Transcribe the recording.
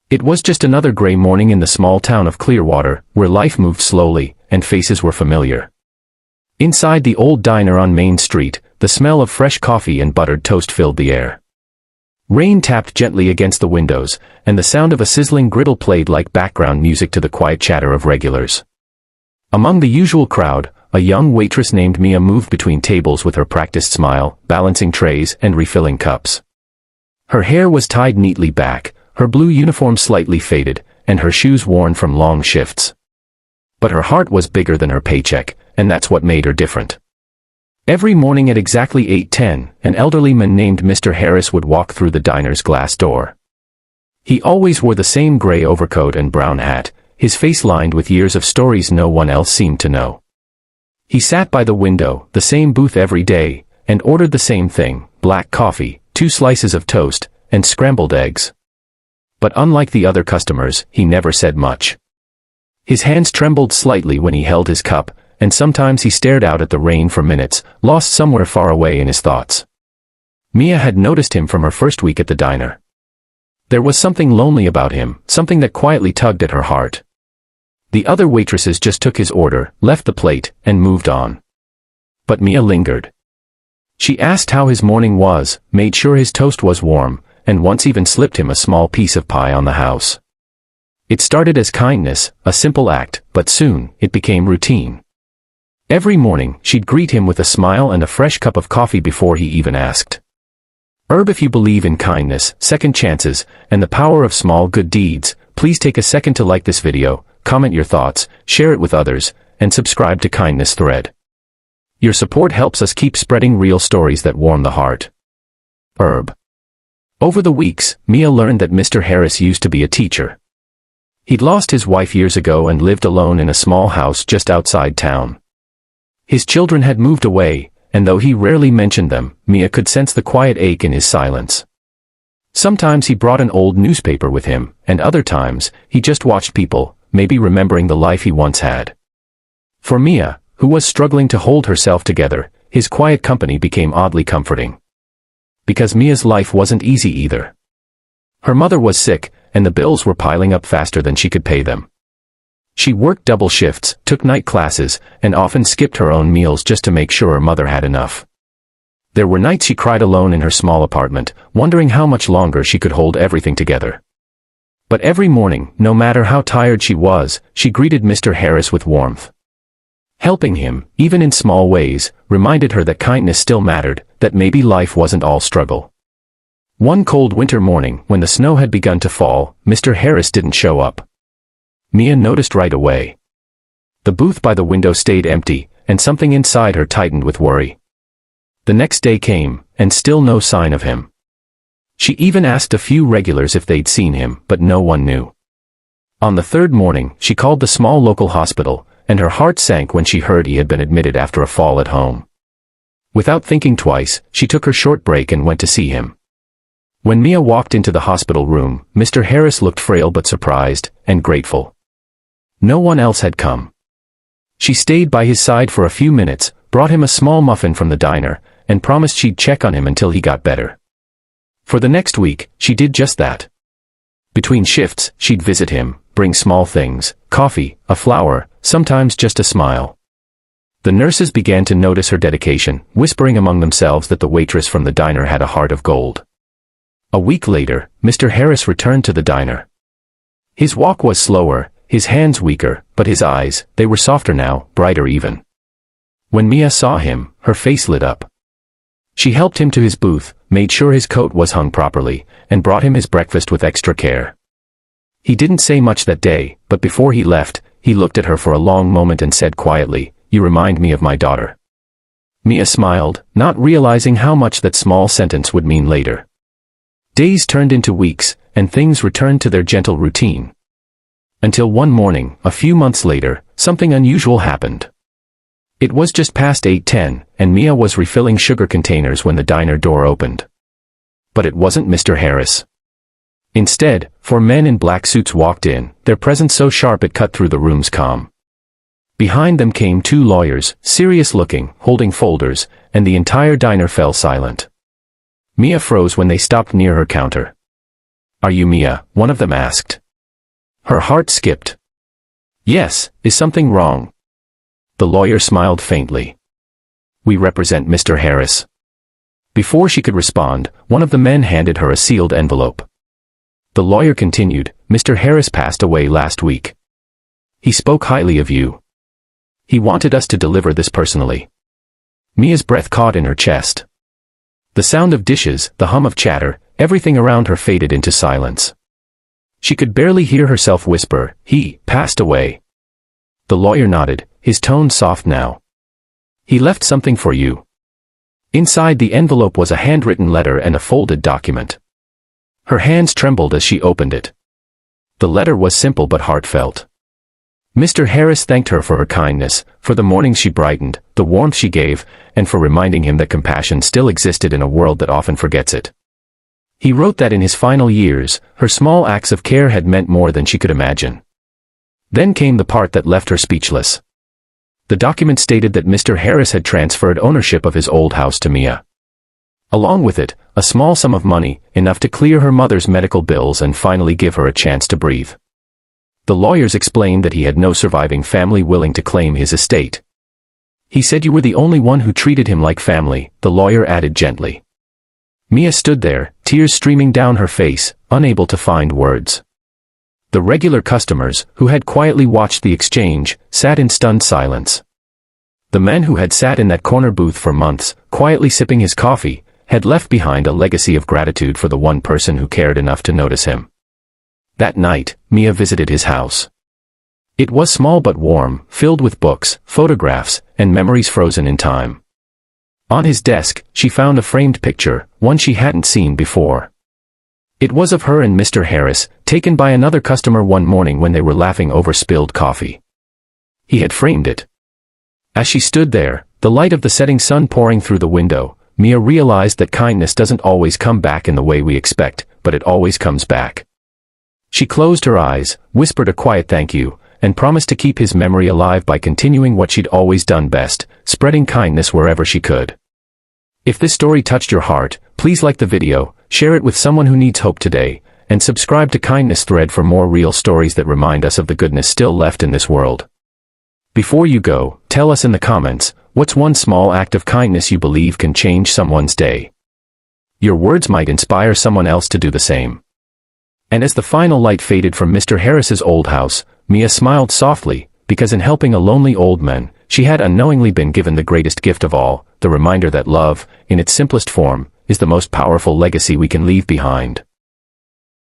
It was just another gray morning in the small town of Clearwater, where life moved slowly, and faces were familiar. Inside the old diner on Main Street, the smell of fresh coffee and buttered toast filled the air. Rain tapped gently against the windows, and the sound of a sizzling griddle played like background music to the quiet chatter of regulars. Among the usual crowd, a young waitress named Mia moved between tables with her practiced smile, balancing trays and refilling cups. Her hair was tied neatly back, her blue uniform slightly faded, and her shoes worn from long shifts. But her heart was bigger than her paycheck, and that's what made her different. Every morning at exactly 8:10, an elderly man named Mr. Harris would walk through the diner's glass door. He always wore the same gray overcoat and brown hat, his face lined with years of stories no one else seemed to know. He sat by the window, the same booth every day, and ordered the same thing, black coffee, 2 slices of toast, and scrambled eggs. But unlike the other customers, he never said much. His hands trembled slightly when he held his cup, and sometimes he stared out at the rain for minutes, lost somewhere far away in his thoughts. Mia had noticed him from her first week at the diner. There was something lonely about him, something that quietly tugged at her heart. The other waitresses just took his order, left the plate, and moved on. But Mia lingered. She asked how his morning was, made sure his toast was warm, and once even slipped him a small piece of pie on the house. It started as kindness, a simple act, but soon, it became routine. Every morning, she'd greet him with a smile and a fresh cup of coffee before he even asked. If you believe in kindness, second chances, and the power of small good deeds, please take a second to like this video, comment your thoughts, share it with others, and subscribe to Kindness Thread. Your support helps us keep spreading real stories that warm the heart. Over the weeks, Mia learned that Mr. Harris used to be a teacher. He'd lost his wife years ago and lived alone in a small house just outside town. His children had moved away, and though he rarely mentioned them, Mia could sense the quiet ache in his silence. Sometimes he brought an old newspaper with him, and other times, he just watched people, maybe remembering the life he once had. For Mia, who was struggling to hold herself together, his quiet company became oddly comforting. Because Mia's life wasn't easy either. Her mother was sick, and the bills were piling up faster than she could pay them. She worked double shifts, took night classes, and often skipped her own meals just to make sure her mother had enough. There were nights she cried alone in her small apartment, wondering how much longer she could hold everything together. But every morning, no matter how tired she was, she greeted Mr. Harris with warmth. Helping him, even in small ways, reminded her that kindness still mattered, that maybe life wasn't all struggle. One cold winter morning, when the snow had begun to fall, Mr. Harris didn't show up. Mia noticed right away. The booth by the window stayed empty, and something inside her tightened with worry. The next day came, and still no sign of him. She even asked a few regulars if they'd seen him, but no one knew. On the 3rd morning, she called the small local hospital, and her heart sank when she heard he had been admitted after a fall at home. Without thinking twice, she took her short break and went to see him. When Mia walked into the hospital room, Mr. Harris looked frail but surprised, and grateful. No one else had come. She stayed by his side for a few minutes, brought him a small muffin from the diner, and promised she'd check on him until he got better. For the next week, she did just that. Between shifts, she'd visit him, bring small things, coffee, a flower, sometimes just a smile. The nurses began to notice her dedication, whispering among themselves that the waitress from the diner had a heart of gold. A week later, Mr. Harris returned to the diner. His walk was slower, his hands weaker, but his eyes, they were softer now, brighter even. When Mia saw him, her face lit up. She helped him to his booth, made sure his coat was hung properly, and brought him his breakfast with extra care. He didn't say much that day, but before he left, he looked at her for a long moment and said quietly, "You remind me of my daughter." Mia smiled, not realizing how much that small sentence would mean later. Days turned into weeks, and things returned to their gentle routine. Until one morning, a few months later, something unusual happened. It was just past 8:10, and Mia was refilling sugar containers when the diner door opened. But it wasn't Mr. Harris. Instead, 4 men in black suits walked in, their presence so sharp it cut through the room's calm. Behind them came 2 lawyers, serious-looking, holding folders, and the entire diner fell silent. Mia froze when they stopped near her counter. "Are you Mia?" one of them asked. Her heart skipped. "Yes, is something wrong?" The lawyer smiled faintly. "We represent Mr. Harris." Before she could respond, one of the men handed her a sealed envelope. The lawyer continued, "Mr. Harris passed away last week. He spoke highly of you. He wanted us to deliver this personally." Mia's breath caught in her chest. The sound of dishes, the hum of chatter, everything around her faded into silence. She could barely hear herself whisper, "He passed away." The lawyer nodded, his tone soft now. "He left something for you." Inside the envelope was a handwritten letter and a folded document. Her hands trembled as she opened it. The letter was simple but heartfelt. Mr. Harris thanked her for her kindness, for the mornings she brightened, the warmth she gave, and for reminding him that compassion still existed in a world that often forgets it. He wrote that in his final years, her small acts of care had meant more than she could imagine. Then came the part that left her speechless. The document stated that Mr. Harris had transferred ownership of his old house to Mia. Along with it, a small sum of money, enough to clear her mother's medical bills and finally give her a chance to breathe. The lawyers explained that he had no surviving family willing to claim his estate. "He said you were the only one who treated him like family," the lawyer added gently. Mia stood there, tears streaming down her face, unable to find words. The regular customers, who had quietly watched the exchange, sat in stunned silence. The man who had sat in that corner booth for months, quietly sipping his coffee, had left behind a legacy of gratitude for the one person who cared enough to notice him. That night, Mia visited his house. It was small but warm, filled with books, photographs, and memories frozen in time. On his desk, she found a framed picture, one she hadn't seen before. It was of her and Mr. Harris, taken by another customer one morning when they were laughing over spilled coffee. He had framed it. As she stood there, the light of the setting sun pouring through the window, Mia realized that kindness doesn't always come back in the way we expect, but it always comes back. She closed her eyes, whispered a quiet thank you, and promised to keep his memory alive by continuing what she'd always done best, spreading kindness wherever she could. If this story touched your heart, please like the video, share it with someone who needs hope today, and subscribe to Kindness Thread for more real stories that remind us of the goodness still left in this world. Before you go, tell us in the comments, what's one small act of kindness you believe can change someone's day? Your words might inspire someone else to do the same. And as the final light faded from Mr. Harris's old house, Mia smiled softly, because in helping a lonely old man, she had unknowingly been given the greatest gift of all, the reminder that love, in its simplest form, is the most powerful legacy we can leave behind.